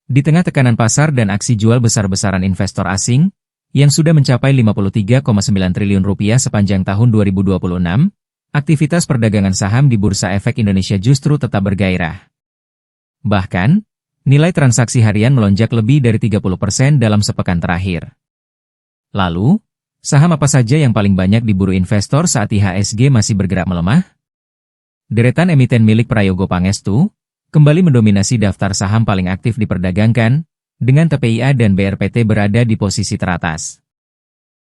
Di tengah tekanan pasar dan aksi jual besar-besaran investor asing, yang sudah mencapai 53,9 triliun rupiah sepanjang tahun 2026, aktivitas perdagangan saham di Bursa Efek Indonesia justru tetap bergairah. Bahkan, nilai transaksi harian melonjak lebih dari 30% dalam sepekan terakhir. Lalu, saham apa saja yang paling banyak diburu investor saat IHSG masih bergerak melemah? Deretan emiten milik Prayogo Pangestu kembali mendominasi daftar saham paling aktif diperdagangkan, dengan TPIA dan BRPT berada di posisi teratas.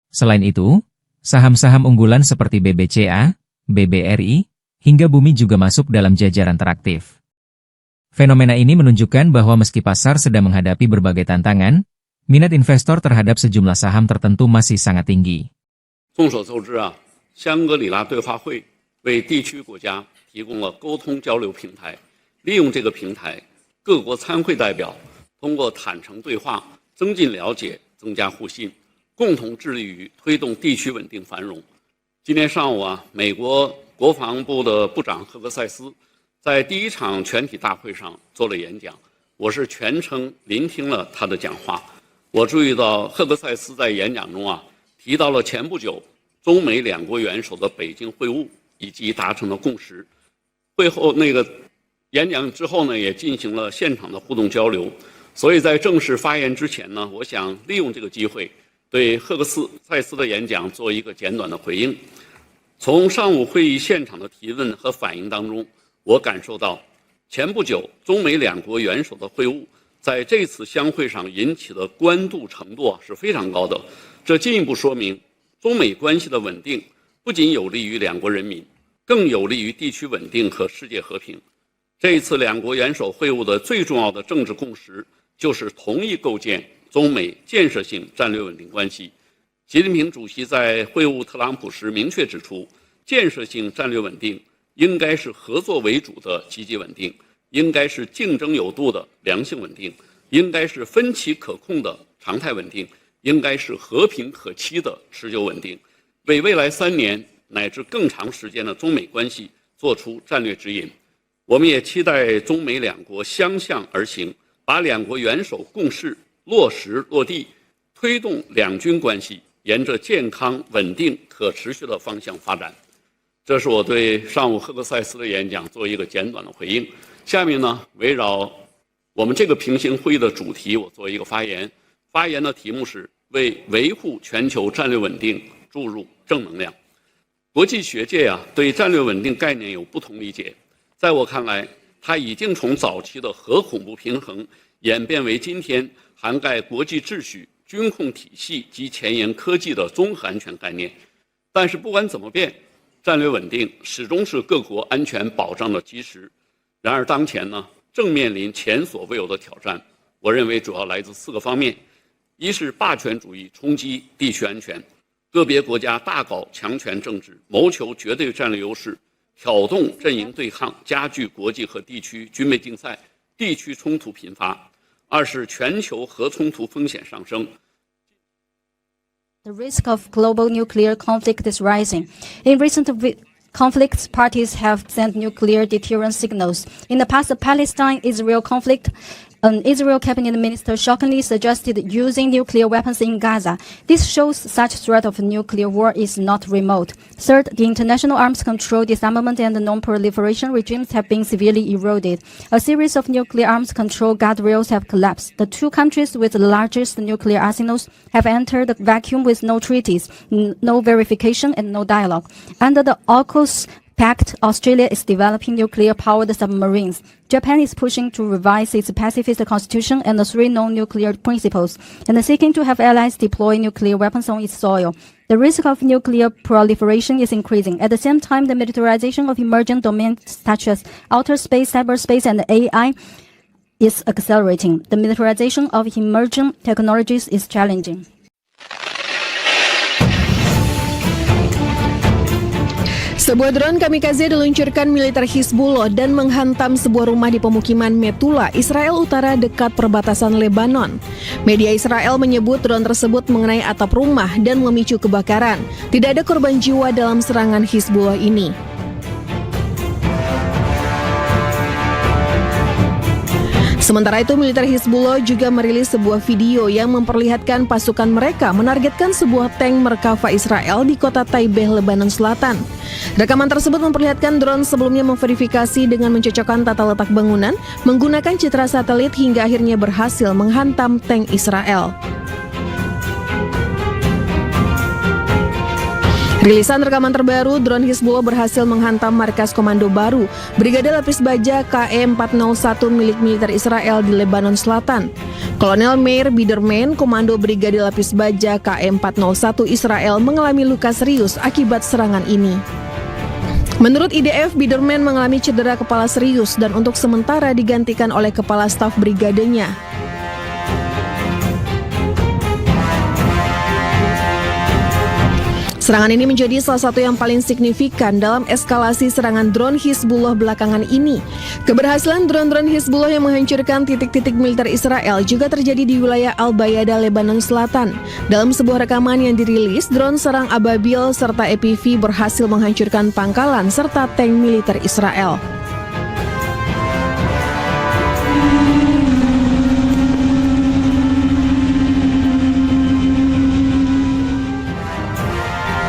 Selain itu, saham-saham unggulan seperti BBCA, BBRI, hingga Bumi juga masuk dalam jajaran teraktif. Fenomena ini menunjukkan bahwa meski pasar sedang menghadapi berbagai tantangan, minat investor terhadap sejumlah saham tertentu masih sangat tinggi. 众所周知啊，香格里拉对话会为地区国家提供了沟通交流平台，利用这个平台，各国参会代表通过坦诚对话，增进了解，增加互信，共同致力于推动地区稳定繁荣。今天上午啊，美国国防部的部长赫格塞斯在第一场全体大会上做了演讲，我是全程聆听了他的讲话。我注意到赫格塞斯在演讲中啊，提到了前不久中美两国元首的北京会晤以及达成的共识。会后演讲之后呢，也进行了现场的互动交流。所以在正式发言之前呢，我想利用这个机会，对赫格塞斯的演讲做一个简短的回应。从上午会议现场的提问和反应当中，我感受到，前不久中美两国元首的会晤，在这次相会上引起的关注程度是非常高的。这进一步说明，中美关系的稳定不仅有利于两国人民，更有利于地区稳定和世界和平。这一次两国元首会晤的最重要的政治共识，就是同意构建中美建设性战略稳定关系。习近平主席在会晤特朗普时明确指出，建设性战略稳定应该是合作为主的积极稳定，应该是竞争有度的良性稳定，应该是分歧可控的常态稳定，应该是和平可期的持久稳定，为未来3年乃至更长时间的中美关系做出战略指引。我们也期待中美两国相向而行，把两国元首共识落实落地，推动两军关系沿着健康、稳定、可持续的方向发展。这是我对上午赫格塞斯的演讲做一个简短的回应。下面呢，围绕我们这个平行会议的主题，我做一个发言。发言的题目是为维护全球战略稳定注入正能量。国际学界对战略稳定概念有不同理解。在我看来，它已经从早期的核恐怖平衡演变为今天涵盖国际秩序、军控体系及前沿科技的综合安全概念。但是不管怎么变，战略稳定始终是各国安全保障的基石。然而当前呢，正面临前所未有的挑战。我认为主要来自4个方面：一是霸权主义冲击地区安全，个别国家大搞强权政治，谋求绝对战略优势，挑动阵营对抗，加剧国际和地区军备竞赛，地区冲突频发；二是全球核冲突风险上升。The risk of global nuclear conflict is rising. In recent conflicts, parties have sent nuclear deterrence signals. In the past, the Palestine-Israel conflict, an Israel cabinet minister shockingly suggested using nuclear weapons in Gaza. This shows such threat of nuclear war is not remote. Third, the international arms control, disarmament, and non-proliferation regimes have been severely eroded. A series of nuclear arms control guardrails have collapsed. The 2 countries with the largest nuclear arsenals have entered the vacuum with no treaties, no verification, and no dialogue. Under the AUKUS Pact, Australia is developing nuclear-powered submarines. Japan is pushing to revise its pacifist constitution and the 3 non-nuclear principles, and seeking to have allies deploy nuclear weapons on its soil. The risk of nuclear proliferation is increasing. At the same time, the militarization of emerging domains such as outer space, cyberspace, and AI is accelerating. The militarization of emerging technologies is challenging. Sebuah drone kamikaze diluncurkan militer Hizbullah dan menghantam sebuah rumah di pemukiman Metula, Israel Utara dekat perbatasan Lebanon. Media Israel menyebut drone tersebut mengenai atap rumah dan memicu kebakaran. Tidak ada korban jiwa dalam serangan Hizbullah ini. Sementara itu, militer Hizbullah juga merilis sebuah video yang memperlihatkan pasukan mereka menargetkan sebuah tank Merkava Israel di kota Taibeh, Lebanon Selatan. Rekaman tersebut memperlihatkan drone sebelumnya memverifikasi dengan mencocokkan tata letak bangunan, menggunakan citra satelit hingga akhirnya berhasil menghantam tank Israel. Rilisan rekaman terbaru, drone Hizbullah berhasil menghantam markas komando baru Brigade Lapis Baja KE-401 milik militer Israel di Lebanon Selatan. Kolonel Meir Biderman, komando Brigade Lapis Baja KE-401 Israel mengalami luka serius akibat serangan ini. Menurut IDF, Biderman mengalami cedera kepala serius dan untuk sementara digantikan oleh kepala staf brigadenya. Serangan ini menjadi salah satu yang paling signifikan dalam eskalasi serangan drone Hizbullah belakangan ini. Keberhasilan drone-drone Hizbullah yang menghancurkan titik-titik militer Israel juga terjadi di wilayah Al-Bayada, Lebanon Selatan. Dalam sebuah rekaman yang dirilis, drone serang Ababil serta EPV berhasil menghancurkan pangkalan serta tank militer Israel.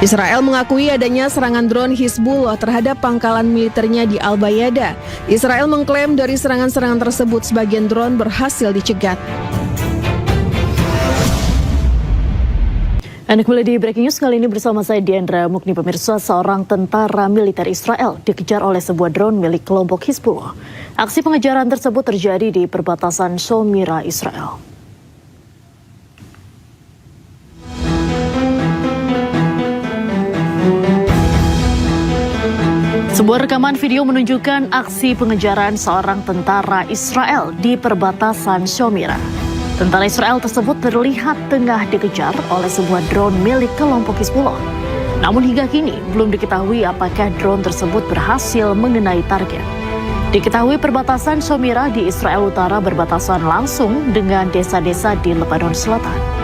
Israel mengakui adanya serangan drone Hizbullah terhadap pangkalan militernya di Al-Bayada. Israel mengklaim dari serangan-serangan tersebut sebagian drone berhasil dicegat. Anda kembali di Breaking News kali ini bersama saya Diandra Mukni. Pemirsa, seorang tentara militer Israel dikejar oleh sebuah drone milik kelompok Hizbullah. Aksi pengejaran tersebut terjadi di perbatasan Shomira, Israel. Sebuah rekaman video menunjukkan aksi pengejaran seorang tentara Israel di perbatasan Shomira. Tentara Israel tersebut terlihat tengah dikejar oleh sebuah drone milik kelompok Hizbullah. Namun hingga kini belum diketahui apakah drone tersebut berhasil mengenai target. Diketahui perbatasan Shomira di Israel Utara berbatasan langsung dengan desa-desa di Lebanon Selatan.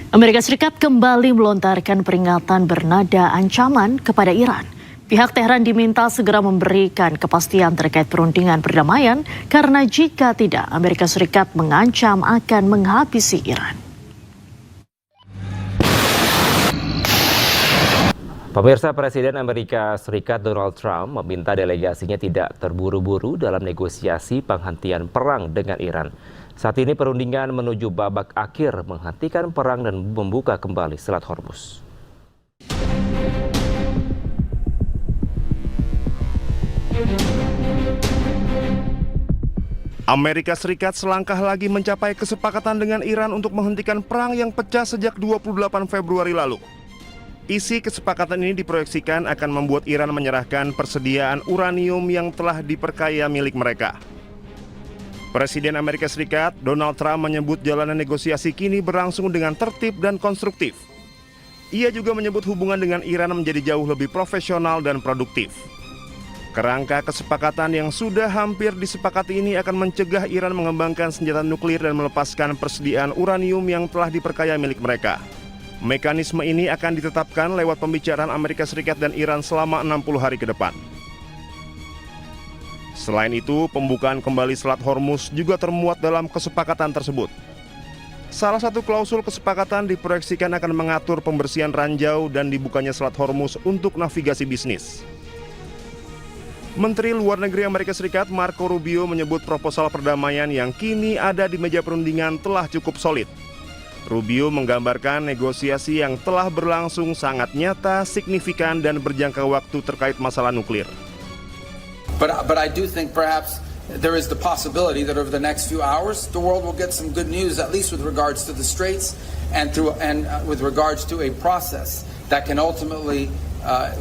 Amerika Serikat kembali melontarkan peringatan bernada ancaman kepada Iran. Pihak Teheran diminta segera memberikan kepastian terkait perundingan perdamaian karena jika tidak, Amerika Serikat mengancam akan menghabisi Iran. Pemirsa, Presiden Amerika Serikat Donald Trump meminta delegasinya tidak terburu-buru dalam negosiasi penghentian perang dengan Iran. Saat ini perundingan menuju babak akhir menghentikan perang dan membuka kembali Selat Hormuz. Amerika Serikat selangkah lagi mencapai kesepakatan dengan Iran untuk menghentikan perang yang pecah sejak 28 Februari lalu. Isi kesepakatan ini diproyeksikan akan membuat Iran menyerahkan persediaan uranium yang telah diperkaya milik mereka. Presiden Amerika Serikat Donald Trump menyebut jalanan negosiasi kini berlangsung dengan tertib dan konstruktif. Ia juga menyebut hubungan dengan Iran menjadi jauh lebih profesional dan produktif. Kerangka kesepakatan yang sudah hampir disepakati ini akan mencegah Iran mengembangkan senjata nuklir dan melepaskan persediaan uranium yang telah diperkaya milik mereka. Mekanisme ini akan ditetapkan lewat pembicaraan Amerika Serikat dan Iran selama 60 hari ke depan. Selain itu, pembukaan kembali Selat Hormuz juga termuat dalam kesepakatan tersebut. Salah satu klausul kesepakatan diproyeksikan akan mengatur pembersihan ranjau dan dibukanya Selat Hormuz untuk navigasi bisnis. Menteri Luar Negeri Amerika Serikat Marco Rubio menyebut proposal perdamaian yang kini ada di meja perundingan telah cukup solid. Rubio menggambarkan negosiasi yang telah berlangsung sangat nyata, signifikan, dan berjangka waktu terkait masalah nuklir. But I do think perhaps there is the possibility that over the next few hours the world will get some good news, at least with regards to the Straits and with regards to a process that can ultimately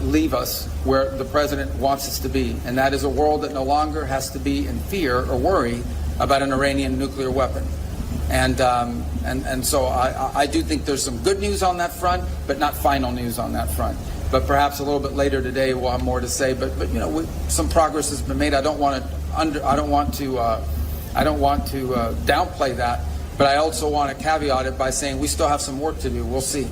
leave us where the president wants us to be, and that is a world that no longer has to be in fear or worry about an Iranian nuclear weapon. And so I do think there's some good news on that front, but not final news on that front. But perhaps a little bit later today we'll have more to say. But you know, some progress has been made. I don't want to downplay that. But I also want to caveat it by saying we still have some work to do. We'll see.